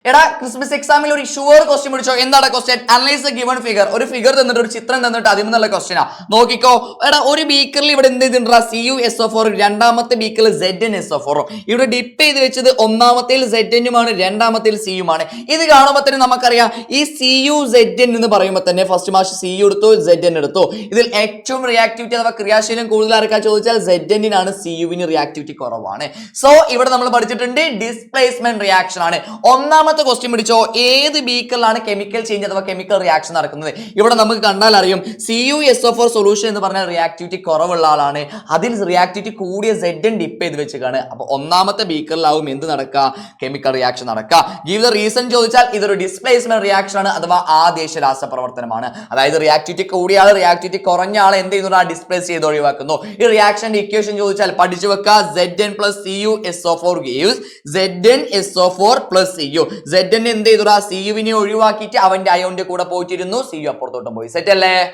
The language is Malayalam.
എടാ ക്രിസ്മസ് എക്സാമിൽ ഒരു ഷുവർ ക്വസ്റ്റ്യൻ പിടിച്ചോ. എന്താണ് question? Analyse the given figure. ഒരു ഫിഗർ തന്നിട്ട് ഒരു ചിത്രം തന്നിട്ട് അതിൽ നിന്നുള്ള ക്വസ്റ്റ്യനാ. നോക്കിക്കോ എടാ, ഒരു ബീക്കറിൽ ഇവിടെ എന്ത് ചെയ്തിട്ടുണ്ടാ? CuSO4, രണ്ടാമത്തെ ബീക്കറിൽ ZnSO4. ഇവിടെ ഡിപ്പ് ചെയ്ത് വെച്ചത് ഒന്നാമത്തേൽ Zn-ഉമാണ്, രണ്ടാമത്തേൽ C-യുമാണ്. ഇത് കാണുമ്പോൾ തന്നെ നമുക്കറിയാം ഈ CuZn എന്ന് പറയുമ്പോൾ തന്നെ ഫസ്റ്റ് മാഷ് CU എടുത്തു, Zn എടുത്തു. ഇതിൽ ഏറ്റവും റിയാക്ടിവിറ്റി അഥവാ ക്രിയാശീലം കൂടുതൽ ആർക്കാ ചോദിച്ചാൽ Zn-നാണ്, CU-വിന് റിയാക്ടിവിറ്റി കുറവാണ്. സോ ഇവിടെ നമ്മൾ പഠിച്ചിട്ടുണ്ട് ഡിസ്പ്ലേസ്മെന്റ് റിയാക്ഷൻ ആണ്. ഒന്നാമത്തെ ക്വസ്റ്റ്യൻ പിടിച്ചോ, ഏത് ബീക്കറിലാണ് കെമിക്കൽ ചേഞ്ച് അഥവാ കെമിക്കൽ റിയാക്ഷൻ നടക്കുന്നത്? ഇവിടെ നമുക്ക് കണ്ടാൽ അറിയും CuSO4 സൊല്യൂഷൻ എന്ന് പറഞ്ഞാൽ റിയാക്ടിവിറ്റി കുറവുള്ള ആളാണ്. അതിൽ റിയാക്ടിവിറ്റി കൂടിയ Zn ഡിപ്പ് ചെയ്ത് വെച്ചാണ്. അപ്പൊ ഒന്നാമത്തെ ബീക്കറിലാവും എന്ത് നടക്കുക? കെമിക്കൽ റിയാക്ഷൻ നടക്കുക. ഗീവ് ദ റീസൺ ചോദിച്ചാൽ ഇതൊരു ഡിസ്പ്ലേസ്മെന്റ് റിയാക്ഷൻ ആണ് അഥവാ ആദേശ രാസപ്രവർത്തനമാണ്. അതായത് റിയാക്ടിവിറ്റി കൂടിയ ആൾ റിയാക്ടിവിറ്റി കുറഞ്ഞ ആൾ എന്ത് ചെയ്യുന്നു? ഡിസ്പ്ലേസ് ചെയ്ത് ഒഴിവാക്കുന്നു. ഈ റിയാക്ഷന്റെ ഇക്വേഷൻ ചോദിച്ചാൽ പഠിച്ചു വെക്കുക. Zn plus CuSO4 gives ZnSO4 plus Cu. Zn എന്ത് ചെയ്തു? CU-വിനെ ഒഴിവാക്കിയിട്ട് അവന്റെ അയോന്റെ കൂടെ പോയിട്ടിരുന്നു, CU അപ്പുറത്തോട്ടും പോയി. സെറ്റ് അല്ലേ?